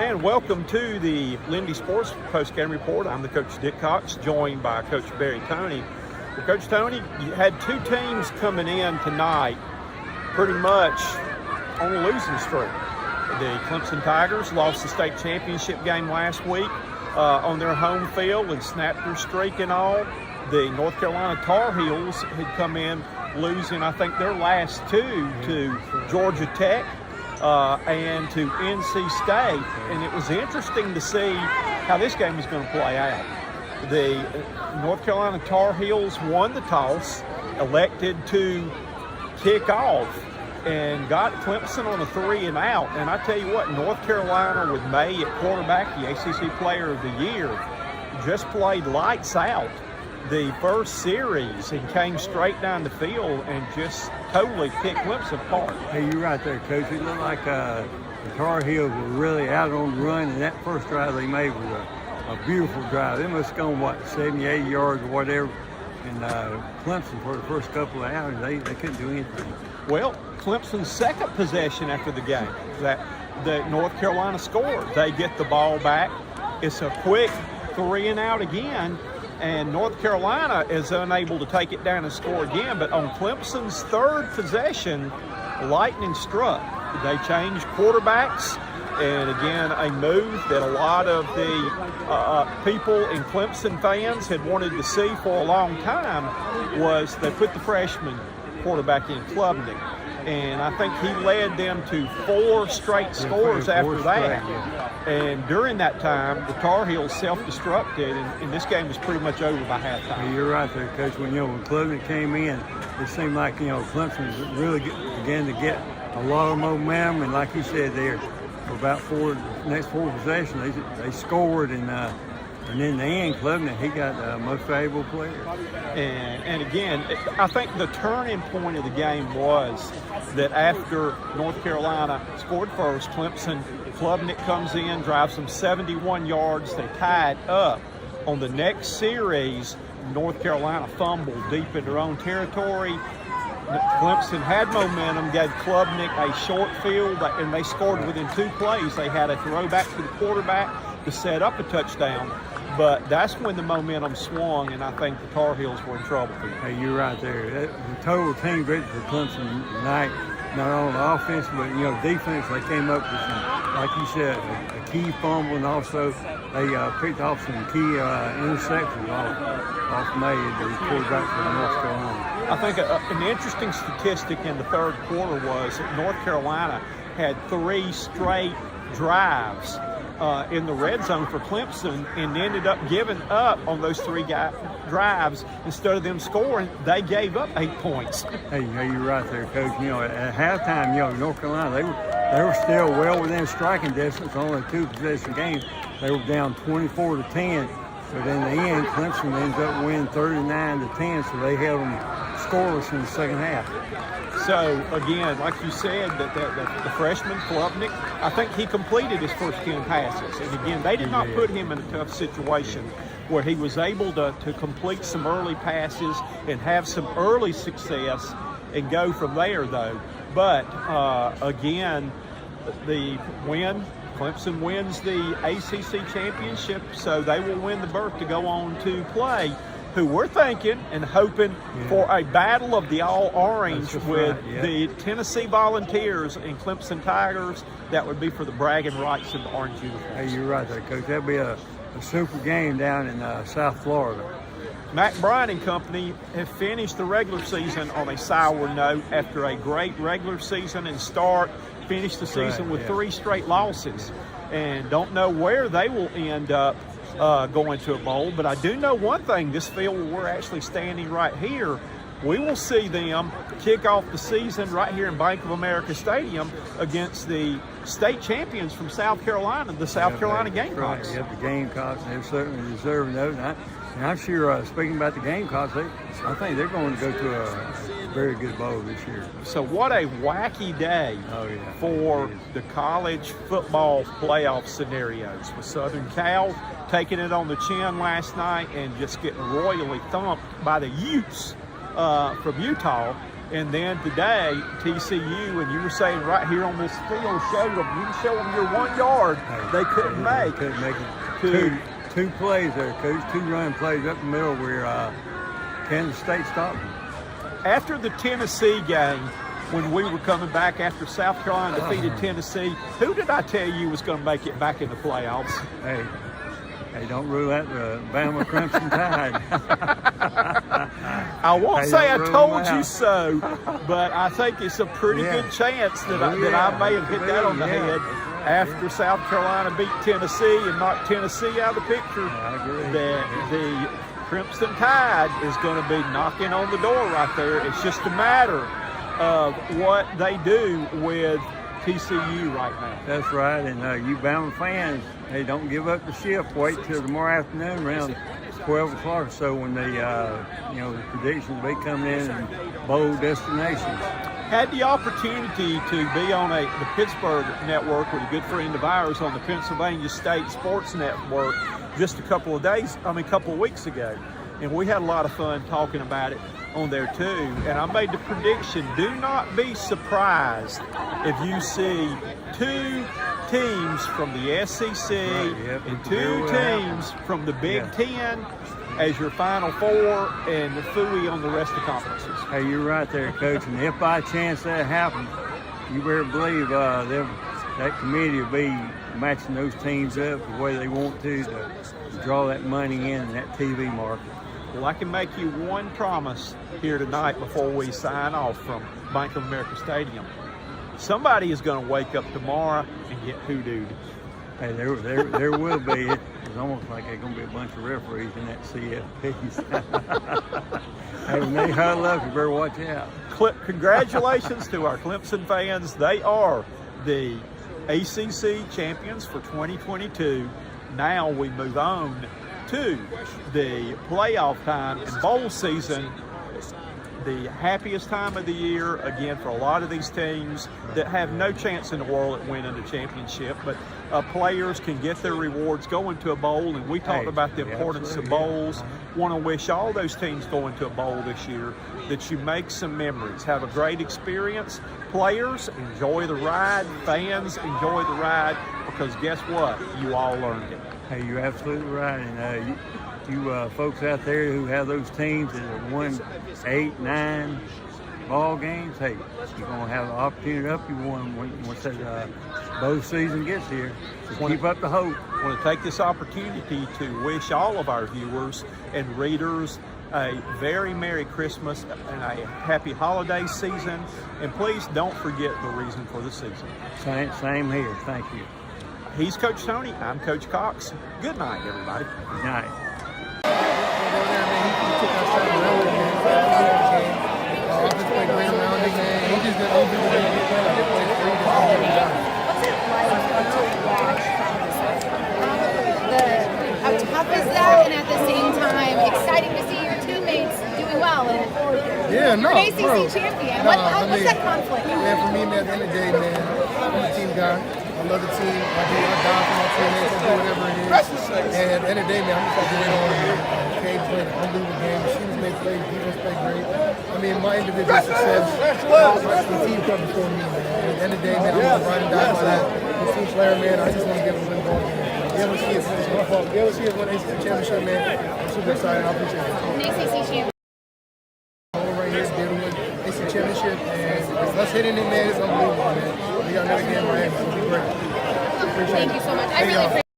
And welcome to the Lindy Sports Post-Game Report. I'm the coach, Dick Cox, joined by Coach Barry Tony. Well, Coach Tony, you had two teams coming in tonight pretty much on a losing streak. The Clemson Tigers lost the state championship game last week on their home field and snapped their streak and all. The North Carolina Tar Heels had come in losing, I think, their last two to Georgia Tech and to NC State. And it was interesting to see how this game was going to play out. The North Carolina Tar Heels won the toss, elected to kick off, and got Clemson on a 3-and-out. And I tell you what, North Carolina with May at quarterback, the ACC Player of the Year, just played lights out the first series and came straight down the field and just totally picked Clemson apart. Hey, you're right there, Coach. It looked like the Tar Heels were really out on the run, and that first drive they made was a beautiful drive. They must have gone, 70, 80 yards or whatever. And Clemson, for the first couple of hours, they couldn't do anything. Well, Clemson's second possession after the game, that North Carolina scored. They get the ball back. It's a quick 3-and-out again, and North Carolina is unable to take it down and score again. But on Clemson's third possession, lightning struck. They changed quarterbacks, and again, a move that a lot of the people in Clemson fans had wanted to see for a long time was they put the freshman quarterback in, Klubnik. And I think he led them to 4 straight scores after that. And during that time, the Tar Heels self-destructed, and this game was pretty much over by halftime. Well, you're right there, Coach. When Klubnik came in, it seemed like Clemson really began to get a lot of momentum. And like you said there, for about next 4 possessions, they scored, and in the end, Klubnik, he got the most valuable player. And again, I think the turning point of the game was that after North Carolina scored first, Klubnik comes in, drives them 71 yards. They tied up. On the next series, North Carolina fumbled deep in their own territory. Clemson had momentum, gave Klubnik a short field, and they scored within 2 plays. They had a throwback to the quarterback to set up a touchdown. But that's when the momentum swung, and I think the Tar Heels were in trouble. Hey, you're right there. The total team victory for Clemson tonight, not only offense, but, defense. They came up with some, like you said, a key fumble, and also they picked off some key interceptions off May, the quarterback for North Carolina. I think an interesting statistic in the third quarter was that North Carolina had 3 straight drives in the red zone for Clemson, and ended up giving up on those 3 drives. Instead of them scoring, they gave up 8 points. Hey, you're right there, Coach. At halftime, North Carolina, they were still well within striking distance, only a 2-possession game. They were down 24-10, but in the end, Clemson ends up winning 39-10, so they held them scoreless in the second half. So, again, like you said, that the freshman, Klubnik, I think he completed his first 10 passes. And, again, they did not put him in a tough situation where he was able to complete some early passes and have some early success and go from there, though. But, again, the win, Clemson wins the ACC championship, so they will win the berth to go on to play who we're thinking and hoping for a battle of the all-orange with the Tennessee Volunteers and Clemson Tigers. That would be for the bragging rights of the orange uniforms. Hey, you're right there, Coach. That'd be a super game down in South Florida. Mac Bryan and company have finished the regular season on a sour note after a great regular season and finished the season with 3 straight losses. And don't know where they will end up going to a bowl, but I do know one thing, this field where we're actually standing right here, we will see them kick off the season right here in Bank of America Stadium against the state champions from South Carolina, the South Carolina Gamecocks. Right. The Gamecocks, they're certainly deserving those. And I'm sure, speaking about the Gamecocks, I think they're going to go to a very good bowl this year. So what a wacky day for the college football playoff scenarios, with Southern Cal taking it on the chin last night and just getting royally thumped by the Utes from Utah. And then today, TCU, and you were saying right here on this field, showed them, you can show them your 1 yard they couldn't make. Couldn't make it. Two plays there, Coach. 2 run plays up the middle where Kansas State stopped them. After the Tennessee game, when we were coming back after South Carolina defeated Tennessee, who did I tell you was going to make it back in the playoffs? Hey, don't rule out the Bama Crimson Tide. I won't say I told you so, but I think it's a pretty good chance that I may have hit that on the head after South Carolina beat Tennessee and knocked Tennessee out of the picture. I agree. That the Crimson Tide is going to be knocking on the door right there. It's just a matter of what they do with TCU right now. That's right, and you Bama fans, hey, don't give up the ship. Wait till tomorrow afternoon around 12 o'clock or so when the predictions will be coming in bold destinations. Had the opportunity to be on the Pittsburgh network with a good friend of ours on the Pennsylvania State Sports Network just a couple of weeks ago. And we had a lot of fun talking about it on there too. And I made the prediction, do not be surprised if you see 2 teams from the SEC and 2 teams from the Big Ten as your Final Four and the Phooey on the rest of the conferences. Hey, you're right there, Coach. And if by chance that happens, you better believe that committee will be matching those teams up the way they want to draw that money in that TV market. Well, I can make you one promise here tonight before we sign off from Bank of America Stadium. Somebody is going to wake up tomorrow and get hoodooed. Hey, there will be. It's almost like there's going to be a bunch of referees in that CFP. Hey, when they huddle up, you better watch out. Congratulations to our Clemson fans. They are the ACC champions for 2022. Now we move on to the playoff time and bowl season, the happiest time of the year, again, for a lot of these teams that have no chance in the world at winning the championship, but players can get their rewards going to a bowl, and we talked about the importance of bowls. Want to wish all those teams going to a bowl this year that you make some memories, have a great experience. Players, enjoy the ride. Fans, enjoy the ride, because guess what? You all learned it. Hey, you're absolutely right. And you folks out there who have those teams that have won 8, 9 ball games, hey, you're going to have an opportunity to up you one once that bowl season gets here. So keep up the hope. I want to take this opportunity to wish all of our viewers and readers a very Merry Christmas and a happy holiday season. And please don't forget the reason for the season. Same here. Thank you. He's Coach Tony. I'm Coach Cox. Good night, everybody. Good night. How tough is that, and at the same time, exciting to see your teammates doing well and an ACC champion. What's that conflict? Man, for me, man, at the end of the day, man, I'm a team guy. I love the team. I die for my teammates. I do whatever it is. And at the end of the day, man, I'm just like going on here. Cade played an unbelievable game. The shooters made plays. Defense played great. I mean, my individual success, the team come before me, man. And at the end of the day, man, I'm going to ride and die by that. The team player, man, I just want to get a win going. You ever see us win ACC championship, man? I'm super excited. I appreciate it. An ACC champion. Right here, be able to win ACC championship, and us hitting it, man, it's unbelievable, man. We got another game, Miami. It'll be great. Thank you so much. I really appreciate it.